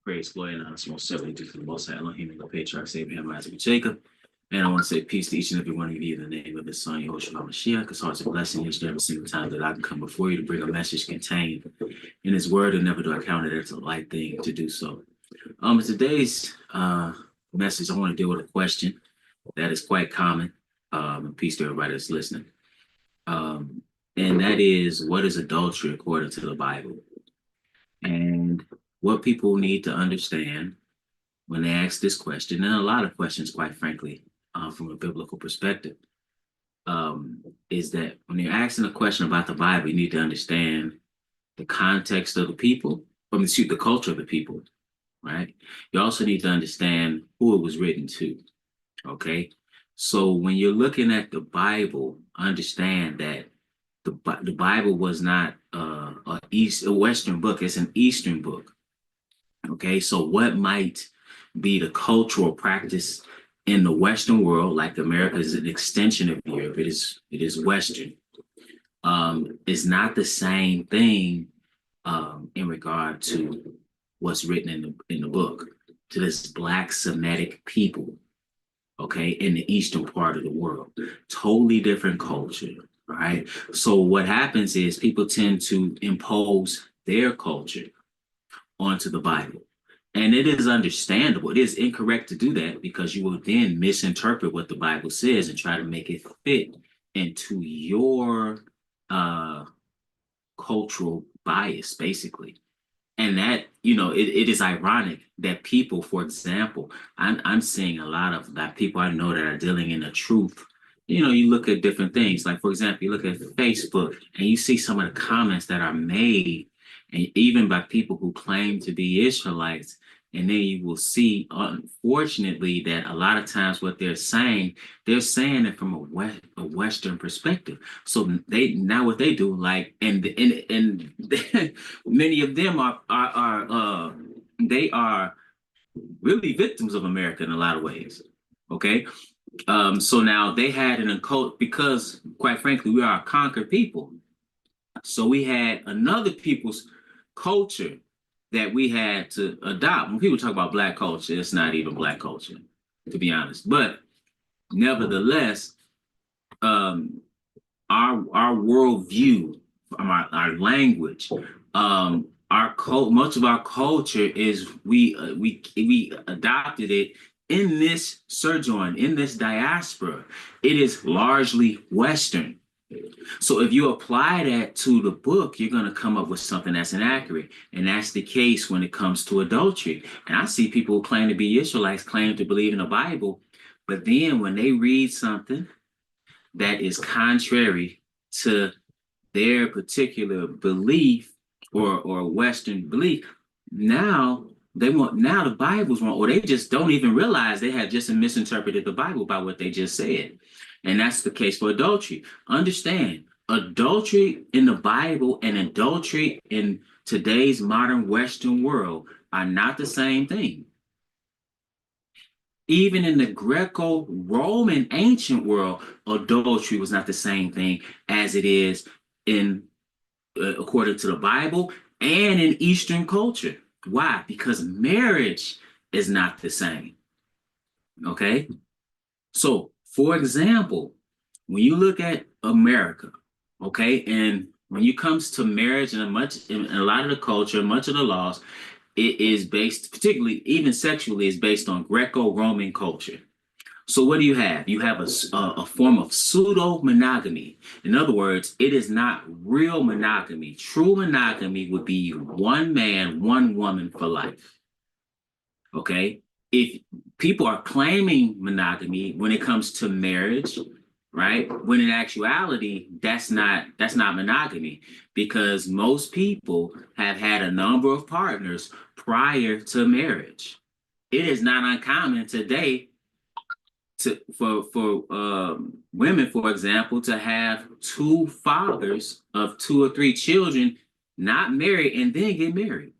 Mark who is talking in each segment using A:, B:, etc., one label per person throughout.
A: Praise, glory, and honor most certainly due to the Most High Elohim and the patriarchs Abraham, Isaac, and Jacob. And I want to say peace to each and every one of you in the name of His Son, Yahushua HaMashiach, because it's a blessing each and every single time that I can come before you to bring a message contained in His Word, and never do I count it as a light thing to do so. Today's message, I want to deal with a question that is quite common. And peace to everybody that's listening. And that is, what is adultery according to the Bible? And what people need to understand when they ask this question, and a lot of questions, quite frankly, from a biblical perspective, is that when you're asking a question about the Bible, you need to understand the context of the people, the culture of the people, right? You also need to understand who it was written to, okay? So when you're looking at the Bible, understand that the Bible was not a Western book; it's an Eastern book. Okay, so what might be the cultural practice in the Western world, like America is an extension of Europe, it is Western. Is not the same thing in regard to what's written in the book to this Black Semitic people. Okay, in the eastern part of the world, totally different culture. All right, so what happens is people tend to impose their culture onto the Bible. And it is understandable. It is incorrect to do that because you will then misinterpret what the Bible says and try to make it fit into your cultural bias, basically. And that, it is ironic that people, for example, I'm seeing a lot of that people I know that are dealing in the truth. You look at different things, like, for example, you look at Facebook and you see some of the comments that are made, and even by people who claim to be Israelites. And then you will see, unfortunately, that a lot of times what they're saying it from a Western perspective. So what they do, like, and many of them are they are really victims of America in a lot of ways. Okay. So now they had an occult because, quite frankly, we are a conquered people. So we had another people's culture that we had to adopt. When people talk about Black culture, it's not even Black culture, to be honest. But nevertheless, our worldview, our language, much of our culture is we adopted it in this sojourn, in this diaspora. It is largely Western. So if you apply that to the book, you're going to come up with something that's inaccurate. And that's the case when it comes to adultery. And I see people who claim to be Israelites, claim to believe in the Bible, but then when they read something that is contrary to their particular belief or Western belief, now the Bible's wrong, or they just don't even realize they have just misinterpreted the Bible by what they just said. And that's the case for adultery. Understand, adultery in the Bible and adultery in today's modern Western world are not the same thing. Even in the Greco-Roman ancient world, adultery was not the same thing as it is in according to the Bible and in Eastern culture. Why? Because marriage is not the same. Okay? So, for example, when you look at America, okay, and when it comes to marriage and a lot of the culture, much of the laws, it is based, particularly even sexually, is based on Greco-Roman culture. So what do you have? You have a form of pseudo-monogamy. In other words, it is not real monogamy. True monogamy would be one man, one woman for life. Okay? If people are claiming monogamy when it comes to marriage, right? When in actuality, that's not monogamy, because most people have had a number of partners prior to marriage. It is not uncommon today for women, for example, to have two fathers of 2 or 3 children not married and then get married.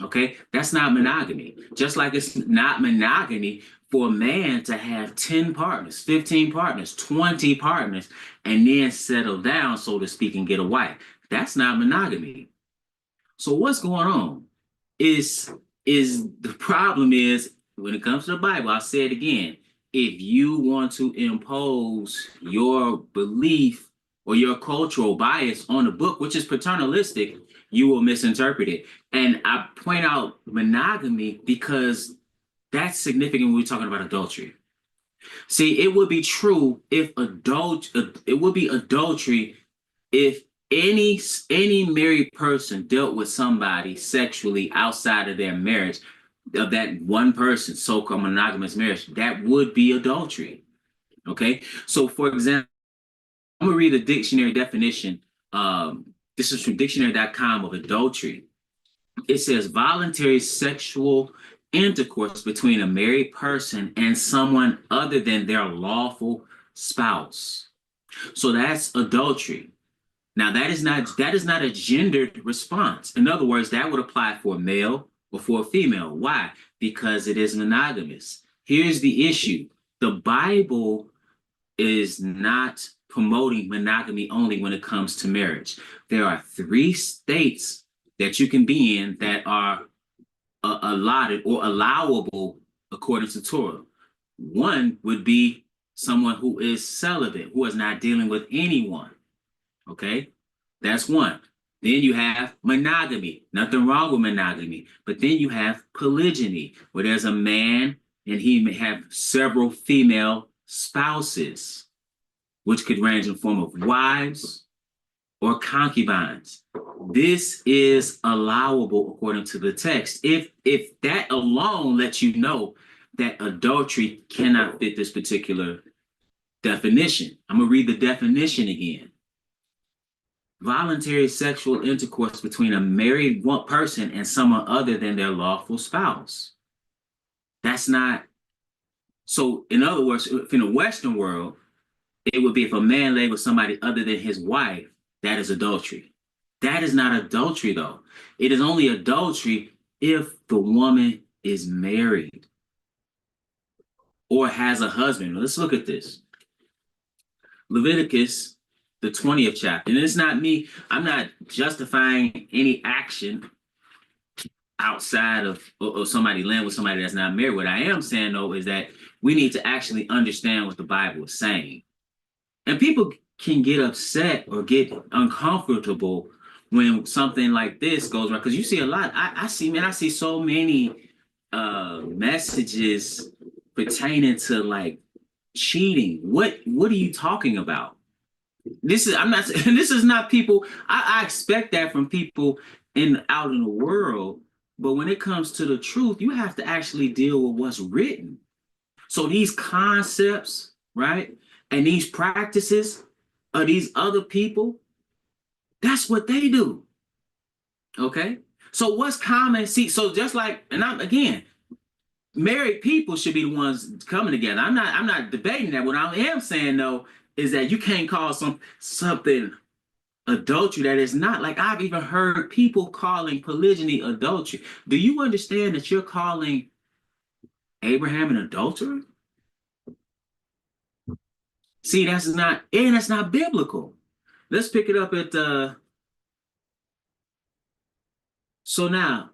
A: Okay, that's not monogamy. Just like it's not monogamy for a man to have 10 partners, 15 partners, 20 partners, and then settle down, so to speak, and get a wife. That's not monogamy. So what's going on? is the problem is when it comes to the Bible, I'll say it again. If you want to impose your belief or your cultural bias on the book, which is paternalistic, you will misinterpret it. And I point out monogamy because that's significant when we're talking about adultery. See, it would be true if it would be adultery if any married person dealt with somebody sexually outside of their marriage, of that one person, so-called monogamous marriage, that would be adultery. Okay. So for example, I'm gonna read the dictionary definition. This is from dictionary.com of adultery. It says voluntary sexual intercourse between a married person and someone other than their lawful spouse. So that's adultery. Now that is not a gendered response. In other words, that would apply for a male or for a female. Why? Because it is monogamous. Here's the issue. The Bible is not promoting monogamy only when it comes to marriage. There are 3 states that you can be in that are allotted or allowable according to Torah. One would be someone who is celibate, who is not dealing with anyone. Okay, that's one. Then you have monogamy. Nothing wrong with monogamy. But then you have polygyny, where there's a man and he may have several female spouses, which could range in form of wives or concubines. This is allowable according to the text. If that alone lets you know that adultery cannot fit this particular definition. I'm going to read the definition again. Voluntary sexual intercourse between a married person and someone other than their lawful spouse. That's not. So, in other words, in the Western world, it would be if a man lay with somebody other than his wife, that is adultery. That is not adultery, though. It is only adultery if the woman is married or has a husband. Let's look at this. Leviticus, the 20th chapter. And it's not me, I'm not justifying any action outside of somebody laying with somebody that's not married. What I am saying, though, is that we need to actually understand what the Bible is saying. And people can get upset or get uncomfortable when something like this goes around. Because you see a lot. I see so many messages pertaining to like cheating. What are you talking about? This is not people. I expect that from people out in the world, but when it comes to the truth, you have to actually deal with what's written. So these concepts, right, and these practices of these other people, that's what they do. Okay, so what's common? See, so just like, and I'm again, married people should be the ones coming together. I'm not debating that. What I am saying though is that you can't call something adultery that is not. Like I've even heard people calling polygyny adultery. Do you understand that you're calling Abraham an adulterer? See, that's not biblical. Let's pick it up at so now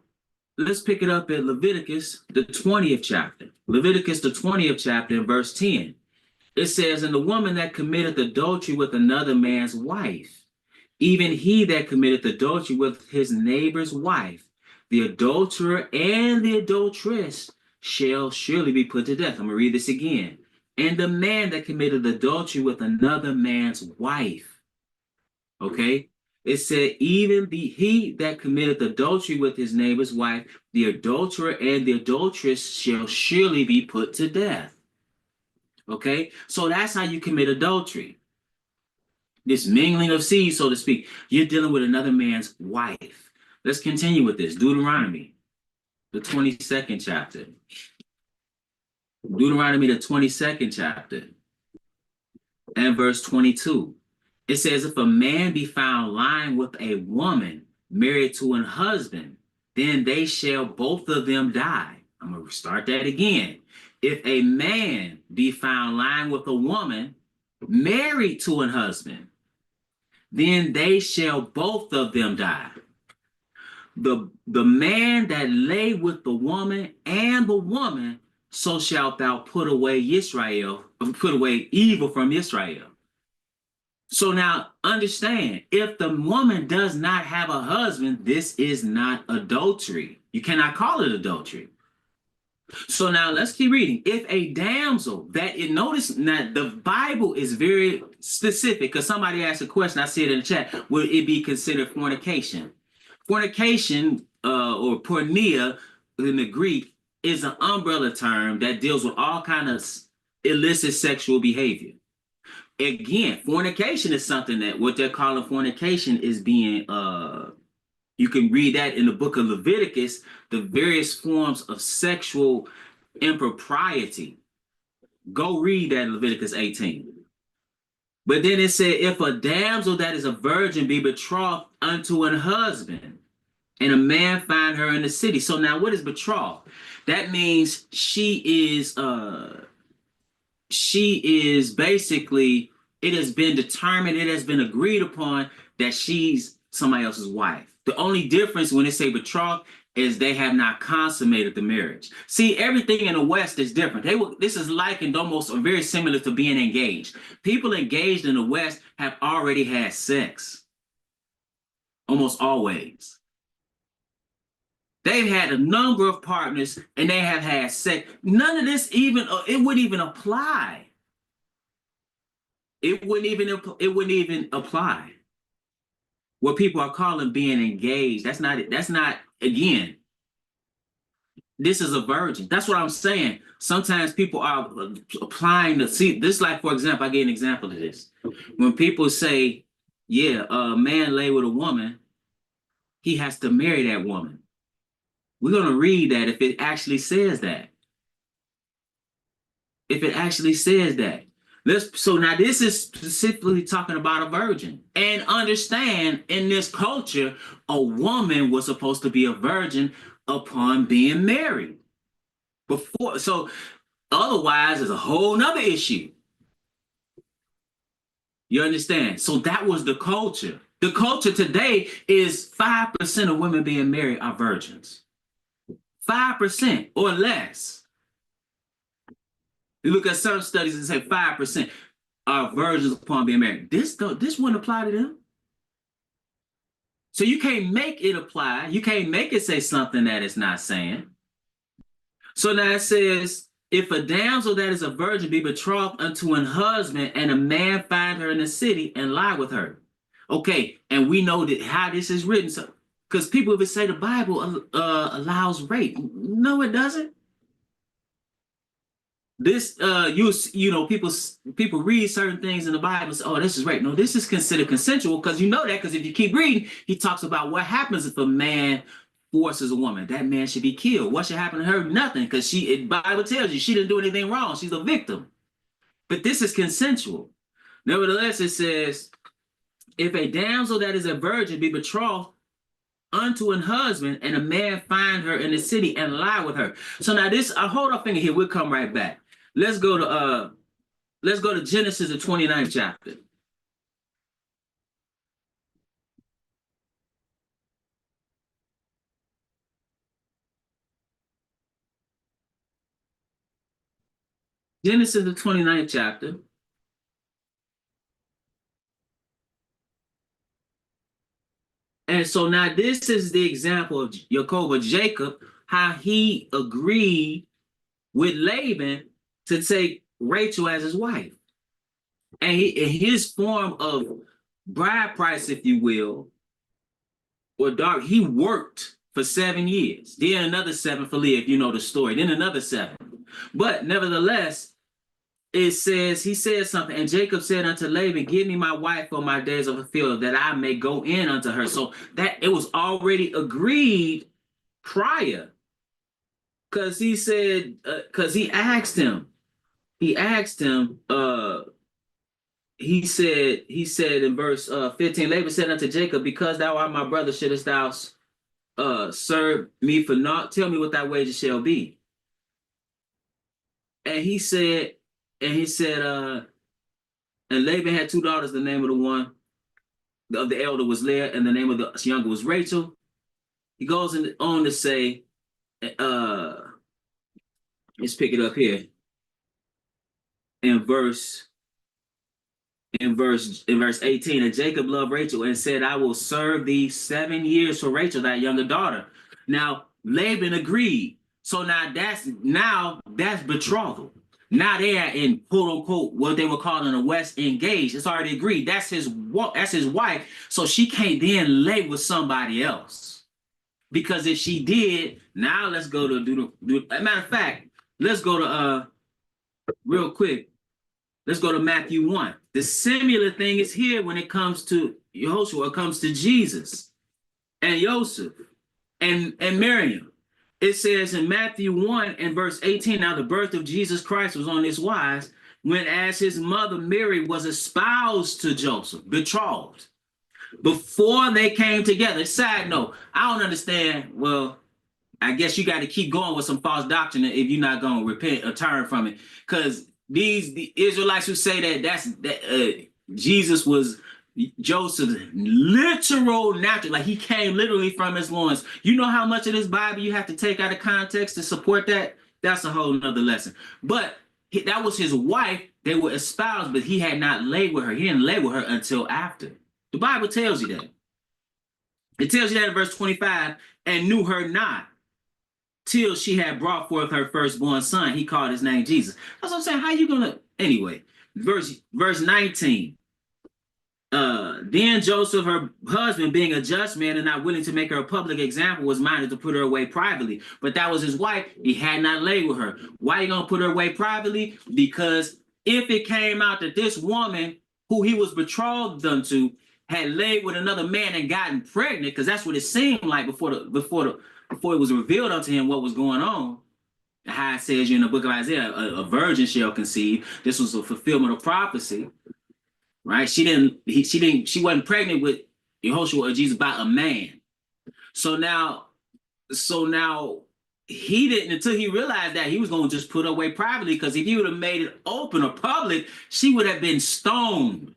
A: let's pick it up at Leviticus, the 20th chapter. Leviticus, the 20th chapter, in verse 10. It says, and the woman that committeth adultery with another man's wife, even he that committeth adultery with his neighbor's wife, the adulterer and the adulteress shall surely be put to death. I'm going to read this again. And the man that committed adultery with another man's wife. Okay? It said, even he that committed adultery with his neighbor's wife, the adulterer and the adulteress shall surely be put to death. Okay, so that's how you commit adultery. This mingling of seeds, so to speak. You're dealing with another man's wife. Let's continue with this. Deuteronomy, the 22nd chapter. Deuteronomy, the 22nd chapter, and verse 22. It says, if a man be found lying with a woman married to an husband, then they shall both of them die. I'm going to start that again. If a man be found lying with a woman married to an husband, then they shall both of them die. the man that lay with the woman and the woman, so shalt thou put away Israel, put away evil from Israel. So now understand, if the woman does not have a husband, this is not adultery. You cannot call it adultery. So now let's keep reading. If a damsel that it notice now the Bible is very specific because somebody asked a question, I see it in the chat. Would it be considered fornication? Fornication or porneia in the Greek is an umbrella term that deals with all kind of illicit sexual behavior. Again, fornication is something that what they're calling fornication is being you can read that in the book of Leviticus, the various forms of sexual impropriety. Go read that in Leviticus 18. But then it said, if a damsel that is a virgin be betrothed unto an husband, and a man find her in the city. So now what is betrothed? That means she is basically, it has been determined, it has been agreed upon that she's somebody else's wife. The only difference when they say betrothed is they have not consummated the marriage. See, everything in the West is different. This is likened almost or very similar to being engaged. People engaged in the West have already had sex. Almost always. They've had a number of partners and they have had sex. None of this even, it wouldn't even apply. It wouldn't even apply. What people are calling being engaged, that's not, again, this is a virgin. That's what I'm saying. Sometimes people are applying see, this like, for example, I gave an example of this. When people say, yeah, a man lay with a woman, he has to marry that woman. We're going to read that if it actually says that. If it actually says that. So now this is specifically talking about a virgin. And understand, in this culture, a woman was supposed to be a virgin upon being married. So otherwise, there's a whole nother issue. You understand? So that was the culture. The culture today is 5% of women being married are virgins. 5% or less. You look at some studies and say 5% are virgins upon being married. This wouldn't apply to them. So you can't make it apply. You can't make it say something that it's not saying. So now it says, if a damsel that is a virgin be betrothed unto an husband, and a man find her in the city and lie with her. Okay, and we know that how this is written. So, because people would say the Bible allows rape. No, it doesn't. This you know, people read certain things in the Bible and say, oh, this is rape. No, this is considered consensual, because you know that, because if you keep reading, he talks about what happens if a man forces a woman. That man should be killed. What should happen to her? Nothing, because the Bible tells you she didn't do anything wrong. She's a victim. But this is consensual. Nevertheless, it says, if a damsel that is a virgin be betrothed unto an husband, and a man find her in the city and lie with her. So now this, hold our finger here. We'll come right back. Let's go to Genesis, the 29th chapter. Genesis, the 29th chapter. And so now this is the example of Jacob, how he agreed with Laban to take Rachel as his wife. And his form of bride price, if you will, or dark, he worked for 7 years. Then another 7 for Leah, if you know the story. Then another 7. But nevertheless, it says, he said something, and Jacob said unto Laban, give me my wife for my days of the field, that I may go in unto her. So that it was already agreed prior. Because he said, because he said in verse 15, Laban said unto Jacob, because thou art my brother, shouldest thou serve me for naught? Tell me what thy wages shall be. And he said, and Laban had 2 daughters. The name of the elder was Leah, and the name of the younger was Rachel. He goes on to say, uh, let's pick it up here in verse 18. And Jacob loved Rachel and said, I will serve thee 7 years for Rachel, thy younger daughter. Now Laban agreed. So now that's betrothal. Now they are in quote unquote what they would call in the West engaged. It's already agreed. That's his wife. So she can't then lay with somebody else. Because if she did, now let's go to matter of fact, let's go to real quick. Let's go to Matthew 1. The similar thing is here when it comes to Yehoshua, it comes to Jesus and Joseph and Miriam. It says in Matthew 1 and verse 18, now the birth of Jesus Christ was on this wise, when as his mother Mary was espoused to Joseph, betrothed, before they came together. Side note, I don't understand. Well, I guess you got to keep going with some false doctrine if you're not going to repent or turn from it. Because the Israelites who say that Jesus was Joseph's literal natural, like he came literally from his loins. You know how much of this Bible you have to take out of context to support that? That's a whole nother lesson. But that was his wife. They were espoused, but he had not laid with her. He didn't lay with her until after. The Bible tells you that. It tells you that in verse 25, and knew her not till she had brought forth her firstborn son. He called his name Jesus. That's what I'm saying. How you gonna anyway? Verse 19. Then Joseph, her husband, being a just man and not willing to make her a public example, was minded to put her away privately. But that was his wife. He had not laid with her. Why are you gonna put her away privately? Because if it came out that this woman who he was betrothed unto had laid with another man and gotten pregnant, because that's what it seemed like before it was revealed unto him what was going on. How it says in the book of Isaiah, a virgin shall conceive. This was a fulfillment of prophecy, right? She wasn't pregnant with Yehoshua or Jesus by a man. So now he didn't, until he realized that, he was going to just put her away privately, because if he would have made it open or public, she would have been stoned.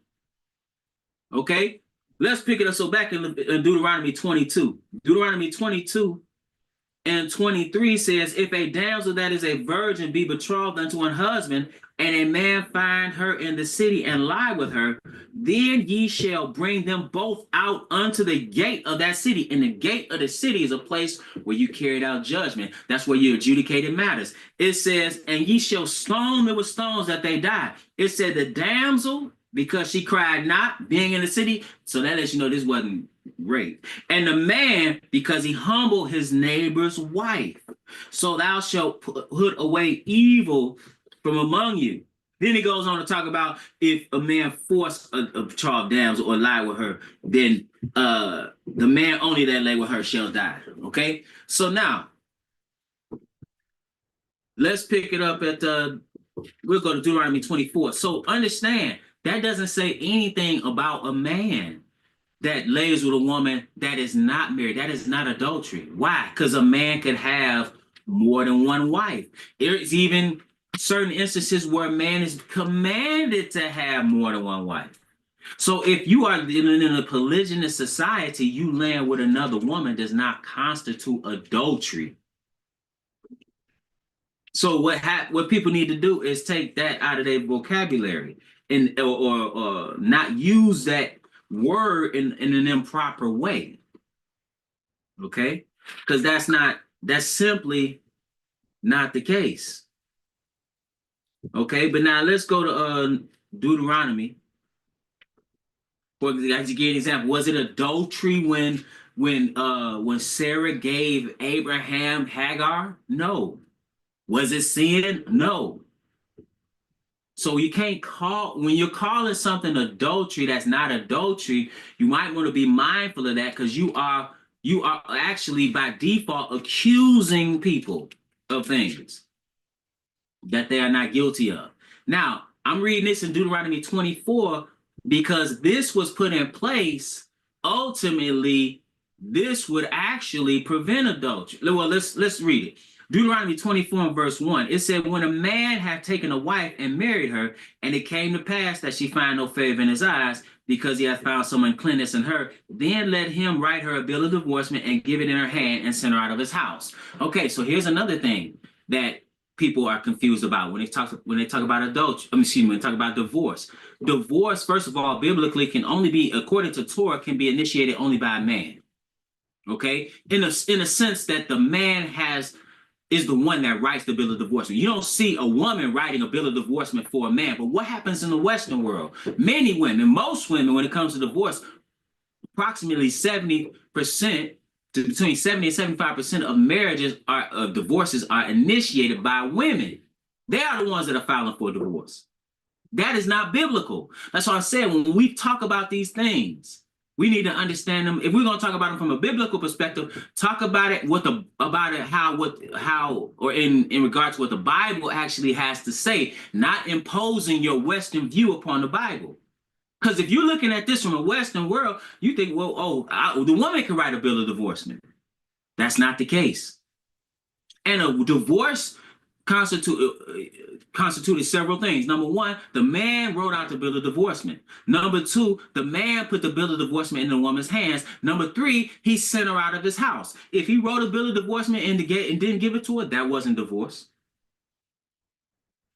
A: Okay, let's pick it up. So back in Deuteronomy 22. Deuteronomy 22 and 23 says, if a damsel that is a virgin be betrothed unto an husband, and a man find her in the city and lie with her, then ye shall bring them both out unto the gate of that city. And the gate of the city is a place where you carried out judgment. That's where you adjudicated matters. It says, and ye shall stone them with stones that they die. It said the damsel, because she cried not, being in the city. So that lets you know this wasn't rape. And the man, because he humbled his neighbor's wife. So thou shalt put away evil from among you. Then he goes on to talk about if a man force a betrothed damsel or lie with her, then the man only that lay with her shall die. Okay? So now, let's pick it up at, we'll go to Deuteronomy 24. So understand, that doesn't say anything about a man that lays with a woman that is not married. That is not adultery. Why? Because a man could have more than one wife. There's even certain instances where a man is commanded to have more than one wife. So if you are living in a polygynous society, you laying with another woman does not constitute adultery. So what people need to do is take that out of their vocabulary and or not use that word in an improper way. Okay? Because that's simply not the case. Okay, but now let's go to Deuteronomy. For to give an example, was it adultery when Sarah gave Abraham Hagar? No. Was it sin? No. So you can't when you're calling something adultery that's not adultery, you might want to be mindful of that, because you are actually by default accusing people of things that they are not guilty of. Now, I'm reading this in Deuteronomy 24 because this was put in place. Ultimately, this would actually prevent adultery. Well, let's read it. Deuteronomy 24 and verse 1. It said, when a man had taken a wife and married her, and it came to pass that she find no favor in his eyes, because he has found some uncleanness in her, then let him write her a bill of divorcement and give it in her hand and send her out of his house. Okay, so here's another thing that people are confused about when they talk about adultery. Excuse me, when they talk about divorce. Divorce, first of all, biblically can only be, according to Torah, can be initiated only by a man. Okay, in a sense that the man is the one that writes the bill of divorcement. You don't see a woman writing a bill of divorcement for a man. But what happens in the Western world? Most women, when it comes to divorce, approximately 70%, between 70 and 75% of divorces are initiated by women. They are the ones that are filing for divorce. That is not biblical. That's why I said when we talk about these things, we need to understand them. If we're going to talk about them from a biblical perspective, talk about it in regards to what the Bible actually has to say, not imposing your Western view upon the Bible. Because if you're looking at this from a Western world, you think, well, the woman can write a bill of divorcement. That's not the case. And a divorce constituted several things. Number one, the man wrote out the bill of divorcement. Number two, the man put the bill of divorcement in the woman's hands. Number three, he sent her out of his house. If he wrote a bill of divorcement and didn't give it to her, that wasn't divorce.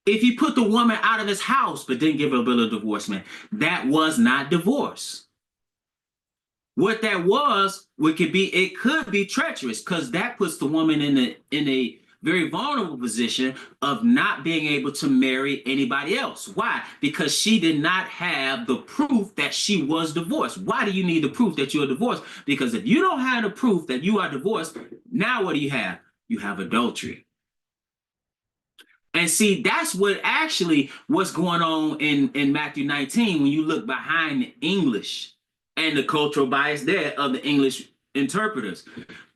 A: If he put the woman out of his house but didn't give her a bill of divorcement, that was not divorce. What that was, it could be treacherous, because that puts the woman in a very vulnerable position of not being able to marry anybody else. Why? Because she did not have the proof that she was divorced. Why do you need the proof that you're divorced? Because if you don't have the proof that you are divorced, now what do you have? You have adultery. And see, that's what's going on in Matthew 19 when you look behind the English and the cultural bias there of the English interpreters.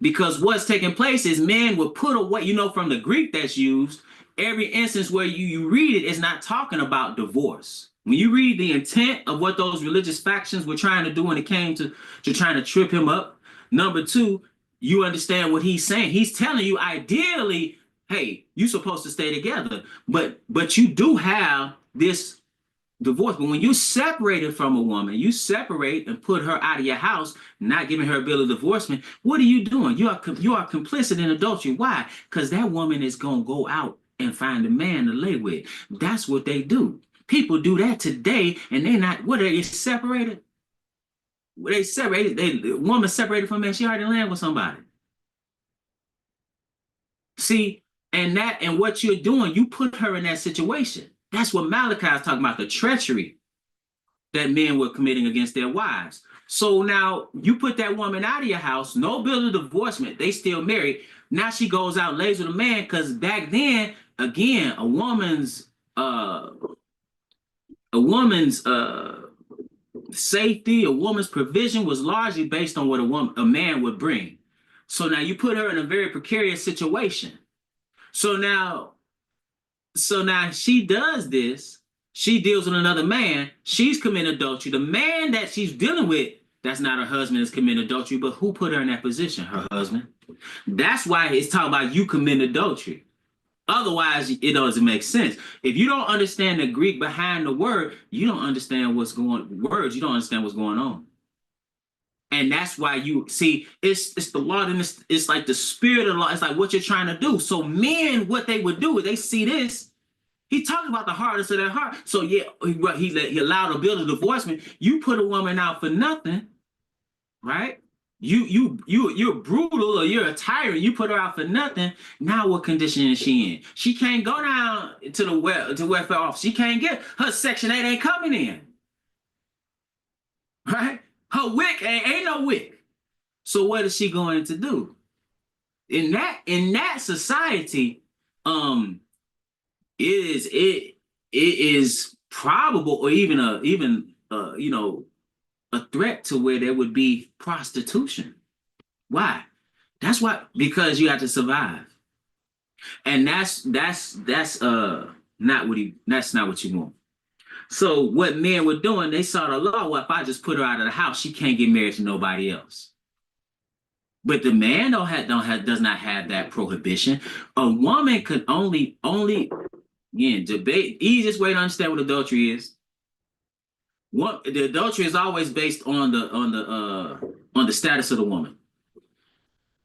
A: Because what's taking place is men will put away, from the Greek that's used, every instance where you read it is not talking about divorce. When you read the intent of what those religious factions were trying to do when it came to trying to trip him up, number two, you understand what he's saying. He's telling you, ideally, hey, you're supposed to stay together, but you do have this divorce. But when you separated from a woman, you separate and put her out of your house, not giving her a bill of divorcement. What are you doing? You are complicit in adultery. Why? Because that woman is going to go out and find a man to lay with. That's what they do. People do that today, and they're not. What, are they separated? They separated. The woman separated from a man. She already landed with somebody. See, and what you're doing, you put her in that situation. That's what Malachi is talking about, the treachery that men were committing against their wives. So now you put that woman out of your house, no bill of divorcement, they still married. Now she goes out, lays with a man, because back then, again, a woman's safety, a woman's provision was largely based on what a man would bring. So now you put her in a very precarious situation. So now she does this. She deals with another man. She's committing adultery. The man that she's dealing with, that's not her husband, is committing adultery. But who put her in that position? Her husband. That's why it's talking about you committing adultery. Otherwise, it doesn't make sense. If you don't understand the Greek behind the word, you don't understand you don't understand what's going on. And that's why you see, it's the law, and it's like the spirit of the law. It's like what you're trying to do. So men, what they would do is they see this. He talks about the hardness of their heart. So yeah, he allowed a bill of divorcement. You put a woman out for nothing, right? You're brutal, or you're a tyrant. You put her out for nothing. Now what condition is she in? She can't go down to the welfare office. She can't get her Section 8 ain't coming in, right? Her wick ain't no wick. So what is she going to do? In that society, it is probable, or even a threat to where there would be prostitution. Why? Because you have to survive, and that's not what you want. So what men were doing, they saw the law. Well, if I just put her out of the house, she can't get married to nobody else. But the man does not have that prohibition. A woman could only again, debate. Easiest way to understand what adultery is. the adultery is always based on the status of the woman.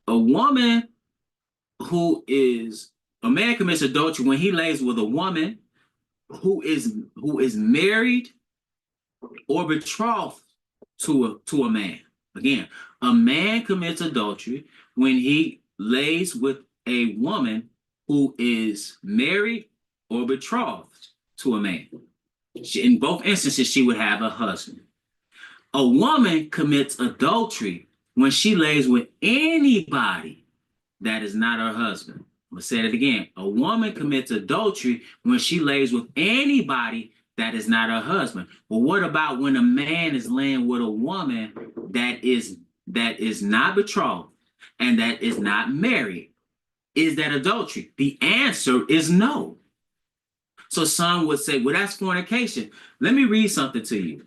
A: A woman who is a man commits adultery when he lays with a woman who is married or betrothed to a man. Again, a man commits adultery when he lays with a woman who is married or betrothed to a man. In both instances, she would have a husband. A woman commits adultery when she lays with anybody that is not her husband. I'm going to say it again. A woman commits adultery when she lays with anybody that is not her husband. But what about when a man is laying with a woman that is not betrothed and that is not married? Is that adultery? The answer is no. So some would say, well, that's fornication. Let me read something to you.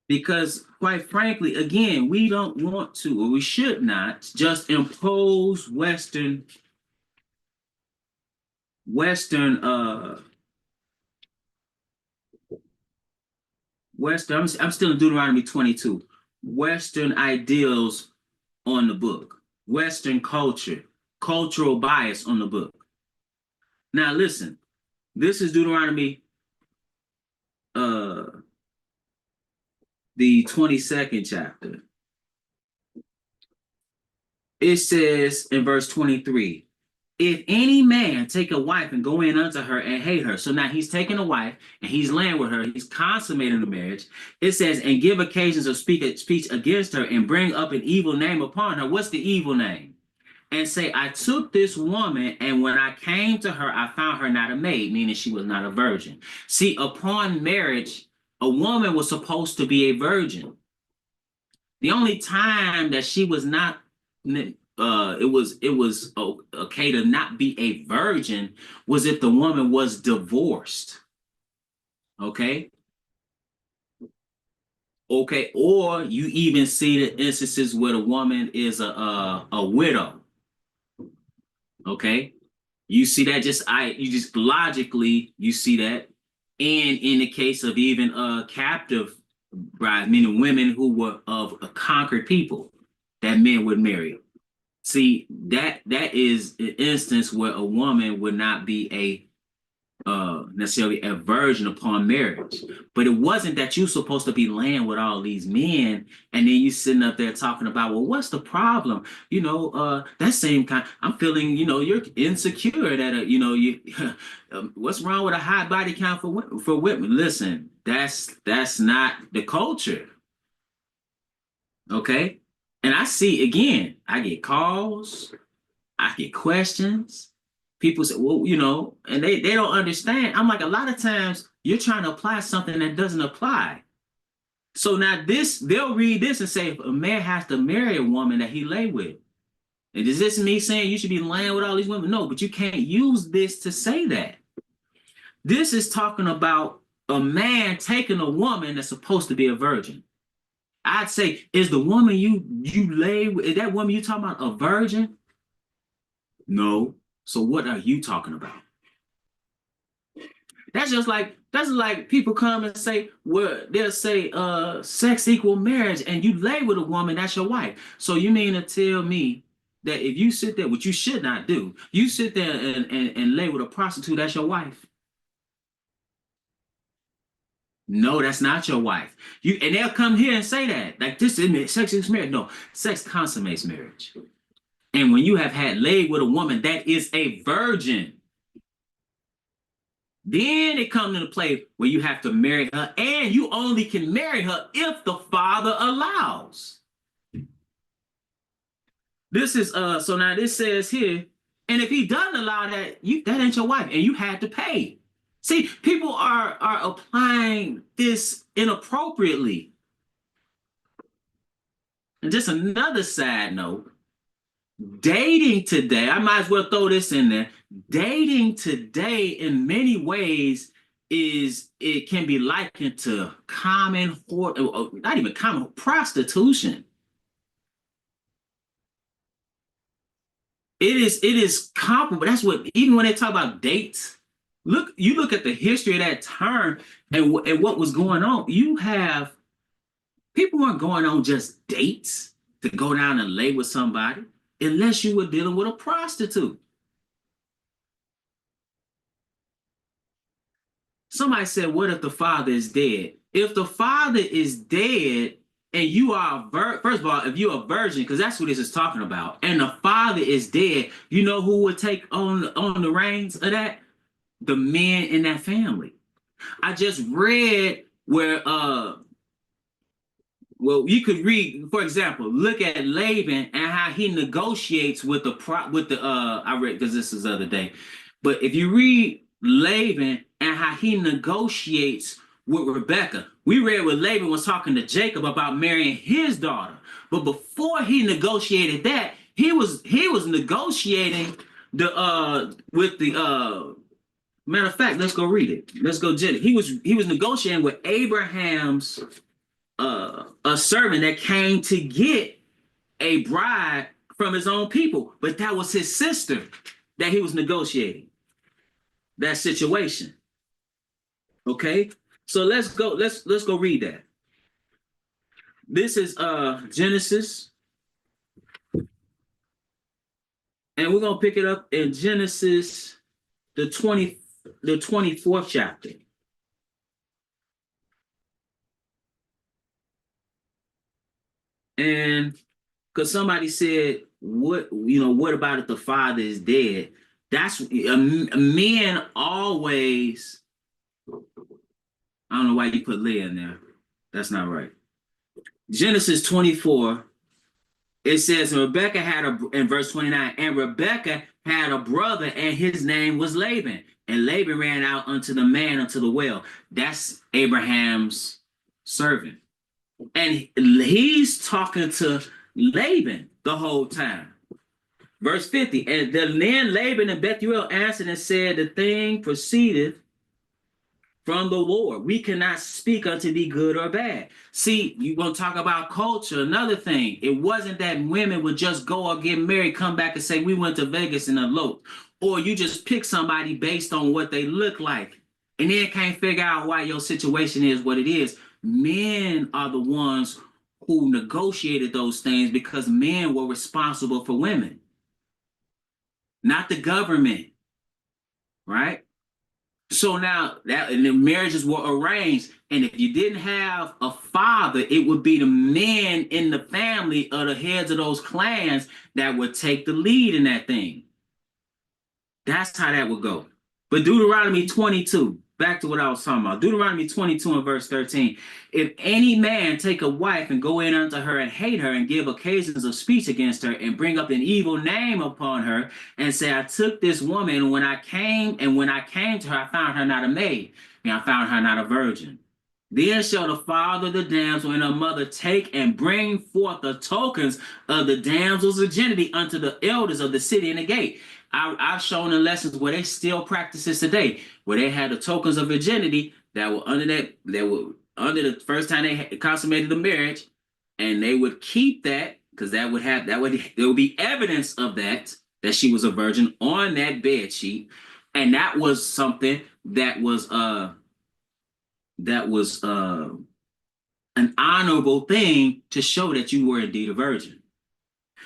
A: Because quite frankly, again, we don't want to, or we should not, just impose Western, I'm still in Deuteronomy 22, Western ideals on the book, Western culture, cultural bias on the book. Now listen, this is Deuteronomy, the 22nd chapter. It says in verse 23, if any man take a wife and go in unto her and hate her. So now he's taking a wife and he's laying with her. He's consummating the marriage. It says, and give occasions of speech against her and bring up an evil name upon her. What's the evil name? And say, I took this woman, and when I came to her, I found her not a maid, meaning she was not a virgin. See, upon marriage, a woman was supposed to be a virgin. The only time that she was not, it was okay to not be a virgin was if the woman was divorced. Okay. Okay. Or you even see the instances where the woman is a widow. Okay. You see that you just logically you see that. And in the case of even captive brides, meaning women who were of a conquered people that men would marry. See, that is an instance where a woman would not be a necessarily a virgin upon marriage. But it wasn't that you're supposed to be laying with all these men and then you sitting up there talking about, well, what's the problem? That same kind, I'm feeling, you're insecure that, what's wrong with a high body count for women? Listen, that's not the culture. Okay. And I see, again, I get calls, I get questions. People say, well, and they don't understand. I'm like, a lot of times you're trying to apply something that doesn't apply. So now they'll read this and say, if a man has to marry a woman that he lay with. And is this me saying you should be laying with all these women? No, but you can't use this to say that. This is talking about a man taking a woman that's supposed to be a virgin. I'd say, is the woman you lay with, is that woman you talking about a virgin? No. So what are you talking about? That's like people come and say, well, they'll say sex equal marriage, and you lay with a woman, that's your wife. So you mean to tell me that if you sit there, which you should not do, you sit there and lay with a prostitute, that's your wife? No, that's not your wife. And they'll come here and say that. Like, this isn't sex is marriage. No, sex consummates marriage. And when you have had laid with a woman that is a virgin, then it comes into play where you have to marry her, and you only can marry her if the father allows. This is so now this says here, and if he doesn't allow that, that ain't your wife, and you had to pay. See, people are applying this inappropriately. And just another side note, dating today, I might as well throw this in there. Dating today in many ways it can be likened to not even common, prostitution. it is comparable. That's what, even when they talk about dates, you look at the history of that term and what was going on. You have people weren't going on just dates to go down and lay with somebody unless you were dealing with a prostitute. Somebody said, what if the father is dead? If the father is dead and you are first of all, if you're a virgin, because that's what this is talking about, and the father is dead, you know who would take on the reins of that? The men in that family. I just read where well, you could read, for example, look at Laban and how he negotiates with the I read because this is the other day. But if you read Laban and how he negotiates with Rebecca, we read what Laban was talking to Jacob about marrying his daughter. But before he negotiated that, he was negotiating the with the matter of fact, let's go read it. Let's go get it. He was negotiating with Abraham's a servant that came to get a bride from his own people, but that was his sister that he was negotiating that situation. Okay, so let's go read that. This is Genesis, and we're gonna pick it up in Genesis the 24th chapter. And because somebody said, what about if the father is dead? That's men always. I don't know why you put Leah in there. That's not right. Genesis 24, it says, Rebecca in verse 29, and Rebecca had a brother, and his name was Laban. And Laban ran out unto the man unto the well. That's Abraham's servant. And he's talking to Laban the whole time. Verse 50, and then Laban and Bethuel answered and said, the thing proceedeth from the Lord. We cannot speak unto thee good or bad. See, you're going to talk about culture. Another thing, it wasn't that women would just go or get married, come back and say, we went to Vegas and eloped. Or you just pick somebody based on what they look like, and then can't figure out why your situation is what it is. Men are the ones who negotiated those things because men were responsible for women, not the government, right? So now and the marriages were arranged, and if you didn't have a father, it would be the men in the family or the heads of those clans that would take the lead in that thing. That's how that would go. But Deuteronomy 22, back to what I was talking about. Deuteronomy 22 and verse 13. If any man take a wife and go in unto her and hate her and give occasions of speech against her and bring up an evil name upon her and say, I took this woman, and when I came to her, I found her not a maid, and I found her not a virgin. Then shall the father of the damsel and her mother take and bring forth the tokens of the damsel's virginity unto the elders of the city in the gate. I've shown in lessons where they still practice this today, where they had the tokens of virginity that were under the first time they consummated the marriage, and they would keep that because there would be evidence of that she was a virgin on that bed sheet, and that was something that was an honorable thing to show that you were indeed a virgin.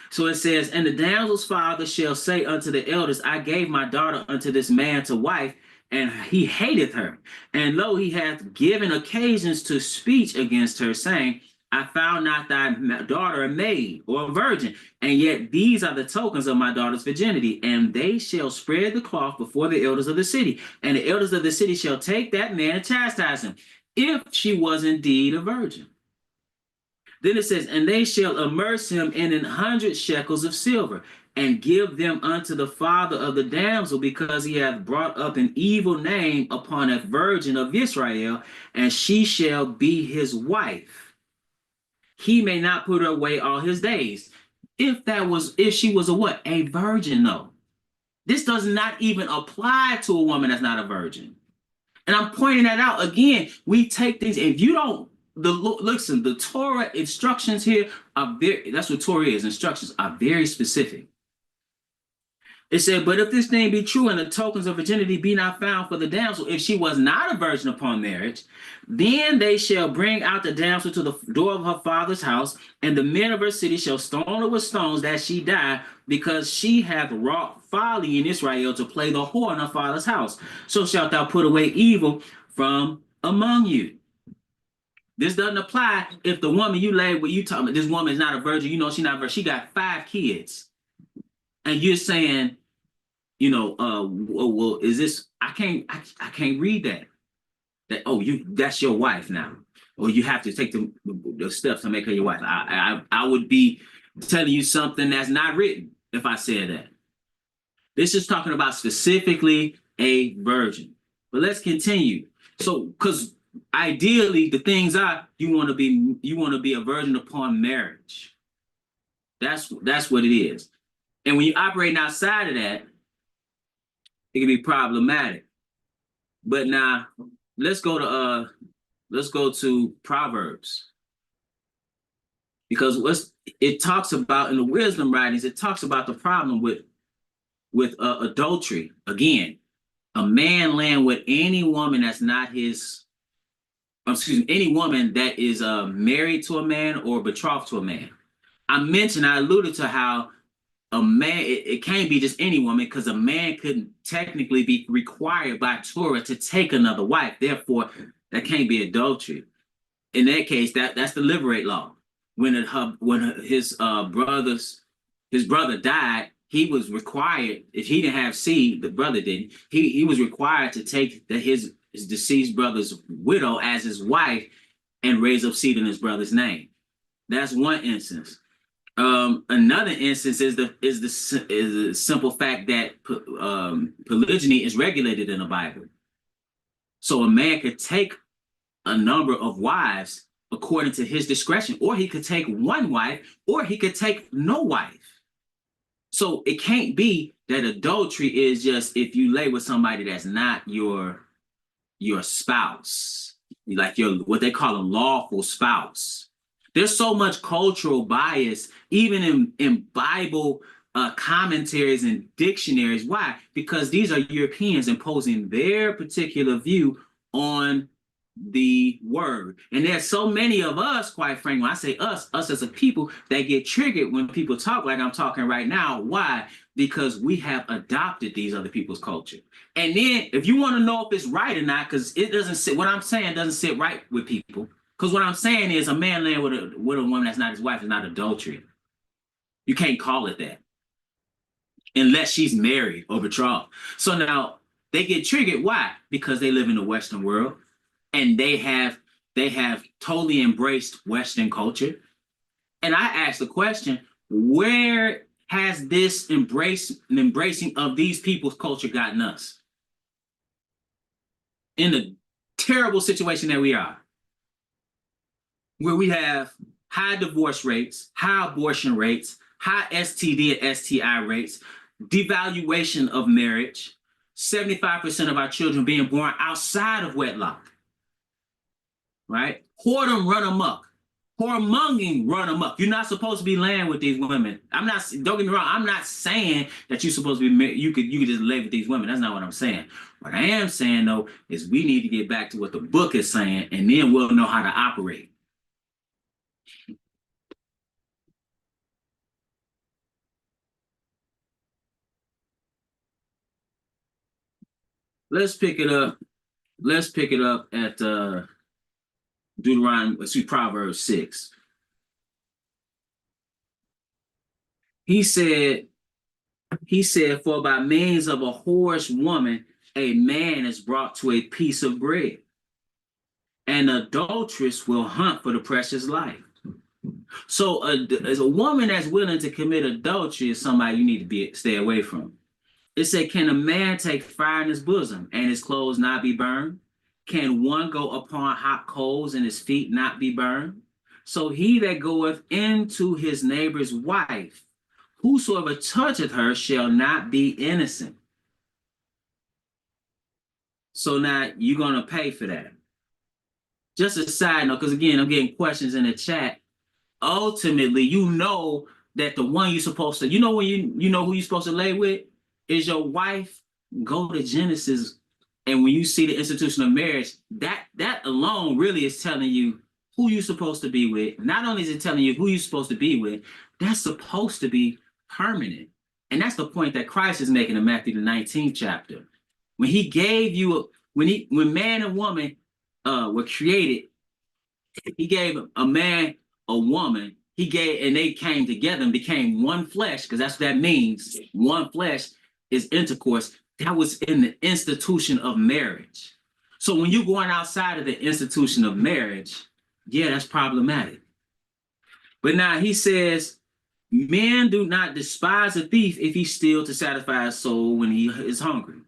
A: So it says, and the damsel's father shall say unto the elders, I gave my daughter unto this man to wife, and he hateth her. And lo, he hath given occasions to speech against her, saying, I found not thy daughter a maid or a virgin, and yet these are the tokens of my daughter's virginity. And they shall spread the cloth before the elders of the city, and the elders of the city shall take that man and chastise him, if she was indeed a virgin. Then it says, and they shall immerse him in 100 shekels of silver, and give them unto the father of the damsel, because he hath brought up an evil name upon a virgin of Israel, and she shall be his wife. He may not put her away all his days. If she was a what? A virgin, though. This does not even apply to a woman that's not a virgin. And I'm pointing that out again. We take things, if you don't, listen, the Torah instructions here are that's what Torah is. Instructions are very specific. It said, but if this thing be true and the tokens of virginity be not found for the damsel, if she was not a virgin upon marriage, then they shall bring out the damsel to the door of her father's house, and the men of her city shall stone her with stones that she die, because she hath wrought folly in Israel to play the whore in her father's house. So shalt thou put away evil from among you. This doesn't apply if the woman you lay with, you talking about this woman is not a virgin, you know she's not a virgin, she got 5 kids. And you're saying, well, is this? I can't read that. That's your wife now, or you have to take the steps to make her your wife. I would be telling you something that's not written if I said that. This is talking about specifically a virgin. But let's continue. So, because ideally, the things are you want to be a virgin upon marriage. That's what it is. And when you're operating outside of that, it can be problematic. But now let's go to Proverbs, because it talks about in the wisdom writings, it talks about the problem with adultery. Again, a man laying with any woman that's not his, any woman that is married to a man or betrothed to a man. I alluded to how a man, it can't be just any woman, because a man couldn't technically be required by Torah to take another wife. Therefore, that can't be adultery. In that case, that's the liberate law. When his brother died, he was required, if he didn't have seed, the brother didn't, he was required to take his deceased brother's widow as his wife and raise up seed in his brother's name. That's one instance. Another instance is the simple fact that polygyny is regulated in the Bible. So a man could take a number of wives according to his discretion, or he could take one wife, or he could take no wife. So it can't be that adultery is just if you lay with somebody that's not your spouse, like your what they call a lawful spouse. There's so much cultural bias, even in Bible commentaries and dictionaries. Why? Because these are Europeans imposing their particular view on the word. And there's so many of us, quite frankly, when I say us as a people, that get triggered when people talk like I'm talking right now. Why? Because we have adopted these other people's culture. And then if you want to know if it's right or not, because it doesn't sit, what I'm saying doesn't sit right with people. Because what I'm saying is a man laying with a woman that's not his wife is not adultery. You can't call it that unless she's married or betrothed. So now they get triggered. Why? Because they live in the Western world and they have totally embraced Western culture. And I ask the question, where has this embracing of these people's culture gotten us? In the terrible situation that we are, where we have high divorce rates, high abortion rates, high STD and STI rates, devaluation of marriage, 75% of our children being born outside of wedlock, right? Whoredom run amok. Whoremongering run amok. You're not supposed to be laying with these women. Don't get me wrong, I'm not saying that you're supposed to be, you could just lay with these women. That's not what I'm saying. What I am saying, though, is we need to get back to what the book is saying, and then we'll know how to operate. Let's pick it up. Let's pick it up at Proverbs 6. He said, for by means of a whorish woman, a man is brought to a piece of bread. An adulteress will hunt for the precious life. So as a woman that's willing to commit adultery is somebody you need to stay away from. It said, can a man take fire in his bosom and his clothes not be burned? Can one go upon hot coals and his feet not be burned? So he that goeth into his neighbor's wife, whosoever toucheth her shall not be innocent. So now you're going to pay for that. Just a side note, because again, I'm getting questions in the chat. Ultimately, you know that the one you're supposed to, when you know who you're supposed to lay with, is your wife, go to Genesis, and when you see the institution of marriage, that alone really is telling you who you're supposed to be with. Not only is it telling you who you're supposed to be with, that's supposed to be permanent. And that's the point that Christ is making in Matthew the 19th chapter. When he gave you, when man and woman were created, he gave a man, a woman, and they came together and became one flesh, because that's what that means. One flesh is intercourse. That was in the institution of marriage. So when you're going outside of the institution of marriage, yeah, that's problematic. But now he says, men do not despise a thief if he steal to satisfy his soul when he is hungry.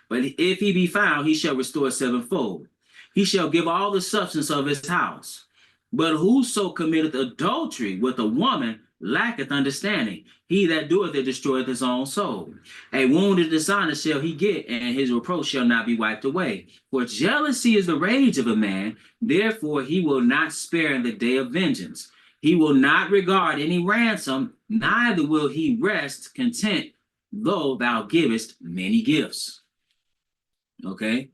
A: But if he be found, he shall restore sevenfold. He shall give all the substance of his house. But whoso committeth adultery with a woman lacketh understanding. He that doeth it destroyeth his own soul. A wounded dishonor shall he get, and his reproach shall not be wiped away. For jealousy is the rage of a man, therefore he will not spare in the day of vengeance. He will not regard any ransom, neither will he rest content, though thou givest many gifts. Okay?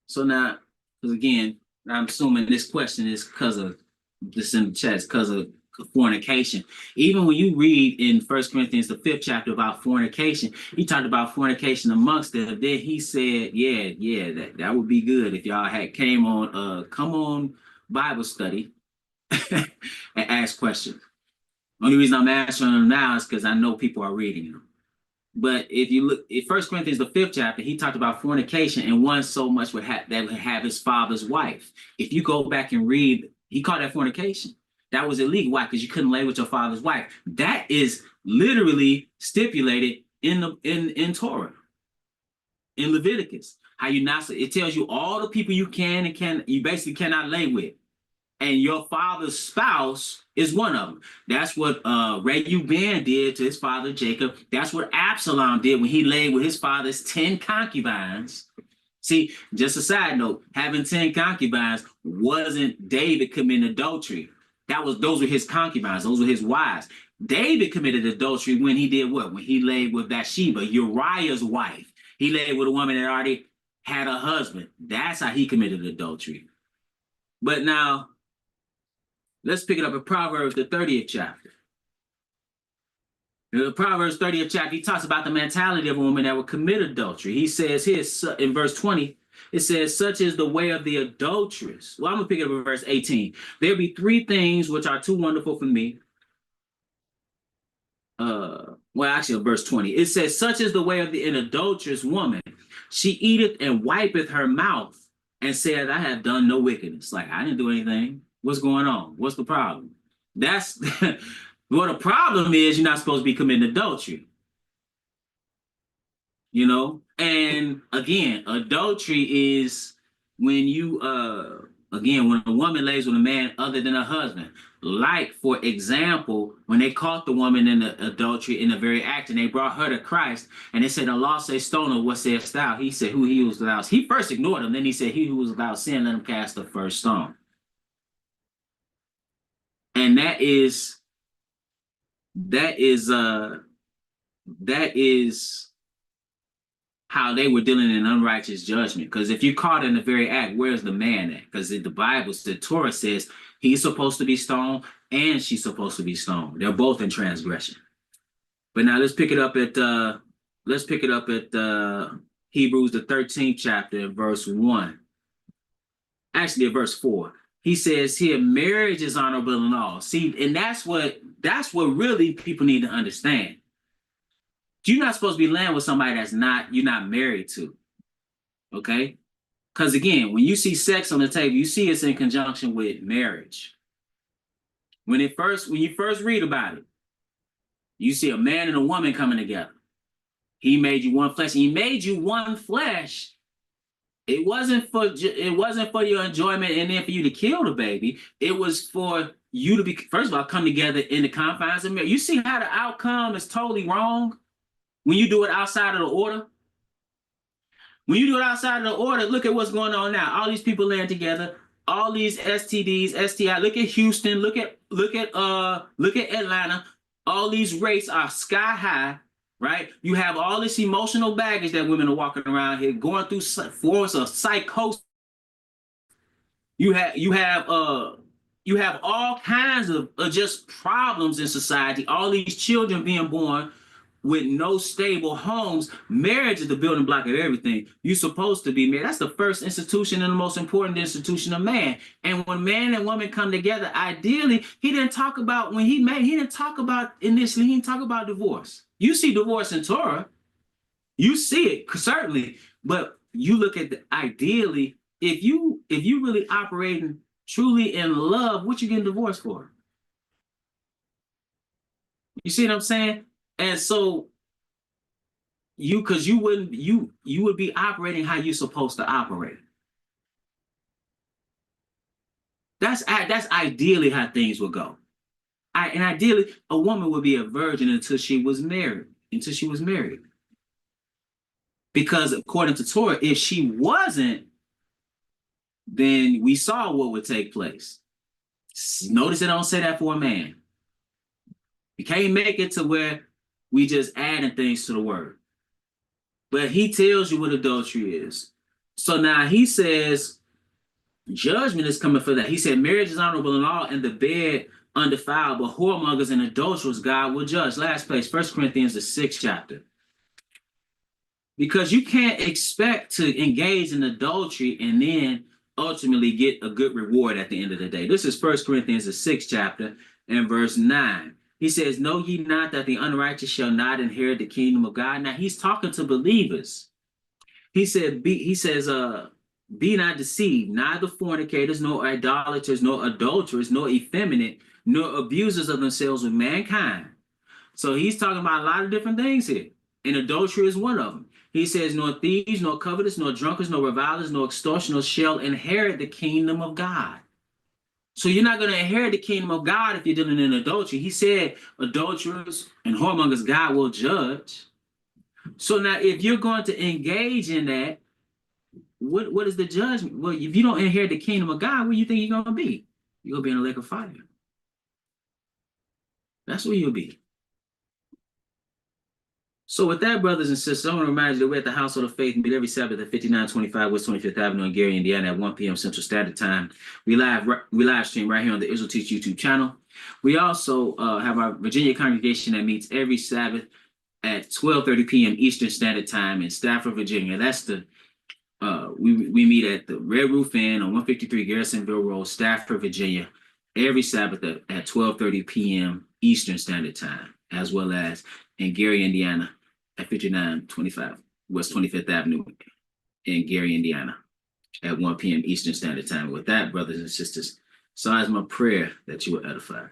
A: So now, because again, I'm assuming this question is because of this in the chat, because of fornication. Even when you read in 1 Corinthians, the 5th chapter, about fornication, he talked about fornication amongst them. Then he said, that would be good if y'all had come on Bible study and ask questions. Only reason I'm answering them now is because I know people are reading them. But if you look at 1 Corinthians, the 5th chapter, he talked about fornication, and one so much that would have his father's wife. If you go back and read, he called that fornication. That was illegal. Why? Because you couldn't lay with your father's wife. That is literally stipulated in Torah, in Leviticus. How you not? It tells you all the people you you basically cannot lay with, and your father's spouse is one of them. That's what Reuben did to his father Jacob. That's what Absalom did when he laid with his father's 10 concubines. See, just a side note, having 10 concubines wasn't David committing adultery. Those were his concubines. Those were his wives. David committed adultery when he did what? When he laid with Bathsheba, Uriah's wife. He laid with a woman that already had a husband. That's how he committed adultery. But now, let's pick it up in Proverbs, the 30th chapter. In the Proverbs 30th chapter, he talks about the mentality of a woman that would commit adultery. He says here in verse 20, it says, such is the way of the adulteress. Well, I'm going to pick it up in verse 18. There be 3 things which are too wonderful for me. Actually, verse 20. It says, such is the way of an adulterous woman. She eateth and wipeth her mouth and saith, I have done no wickedness. Like, I didn't do anything. What's going on? What's the problem? That's well, the problem is you're not supposed to be committing adultery. You know, and again, adultery is when you when a woman lays with a man other than her husband. Like, for example, when they caught the woman in the adultery in the very act, and they brought her to Christ, and they said, the law says stone her, what sayest thou? He said, who he was without. He first ignored him, then he said, he who was without sin, let him cast the first stone. And that is how they were dealing in unrighteous judgment. Because if you're caught in the very act, where's the man at? Because the Bible, the Torah says he's supposed to be stoned and she's supposed to be stoned. They're both in transgression. But now let's pick it up at Hebrews the 13th chapter, verse 1. Actually, at verse 4. He says here, marriage is honorable in all. See, and that's what really people need to understand. You're not supposed to be laying with somebody you're not married to. Okay? Because again, when you see sex on the table, you see it's in conjunction with marriage. When you first read about it, you see a man and a woman coming together. He made you one flesh. He made you one flesh. It wasn't for your enjoyment and then for you to kill the baby. It was for you to be, first of all, come together in the confines of marriage. You see how the outcome is totally wrong when you do it outside of the order? When you do it outside of the order, look at what's going on now. All these people laying together, all these STDs, STI. Look at Houston. Look at Atlanta. All these rates are sky high, right? You have all this emotional baggage that women are walking around here going through forms of psychosis. You have all kinds of just problems in society. All these children being born with no stable homes. Marriage is the building block of everything. You're supposed to be married. That's the first institution and the most important institution of man. And when man and woman come together, ideally, he didn't talk about when he met, he didn't talk about initially, he didn't talk about divorce. You see divorce in Torah, you see it certainly, but you look at ideally, if you really operating truly in love, what you getting divorced for? You see what I'm saying? And so because you would be operating how you're supposed to operate. That's ideally how things would go. And ideally, a woman would be a virgin until she was married. Because according to Torah, if she wasn't, then we saw what would take place. Notice it don't say that for a man. You can't make it to where we just adding things to the word. But he tells you what adultery is. So now he says judgment is coming for that. He said marriage is honorable in all and the bed undefiled, but whoremongers and adulterers God will judge. Last place, 1 Corinthians, the 6th chapter. Because you can't expect to engage in adultery and then ultimately get a good reward at the end of the day. This is 1 Corinthians, the 6th chapter, and verse 9. He says, know ye not that the unrighteous shall not inherit the kingdom of God? Now he's talking to believers. He says, be not deceived, neither fornicators, nor idolaters, nor adulterers, nor effeminate, nor abusers of themselves with mankind. So he's talking about a lot of different things here. And adultery is one of them. He says, nor thieves, nor covetous, nor drunkards, nor revilers, nor extortioners shall inherit the kingdom of God. So you're not going to inherit the kingdom of God if you're dealing in adultery. He said adulterers and whoremongers God will judge. So now if you're going to engage in that, what is the judgment? Well, if you don't inherit the kingdom of God, where do you think you're going to be? You're going to be in a lake of fire. That's where you'll be. So with that, brothers and sisters, I want to remind you that we're at the Household of Faith, meet every Sabbath at 5925 West 25th Avenue in Gary, Indiana at 1 p.m. Central Standard Time. We live stream right here on the Israel Teach YouTube channel. We also have our Virginia congregation that meets every Sabbath at 12:30 p.m. Eastern Standard Time in Stafford, Virginia. That's the we meet at the Red Roof Inn on 153 Garrisonville Road, Stafford, Virginia, every Sabbath at 12:30 p.m. Eastern Standard Time, as well as in Gary, Indiana at 5925 West 25th Avenue in Gary, Indiana at 1 p.m. Eastern Standard Time. With that, brothers and sisters, so it's my prayer that you will edify.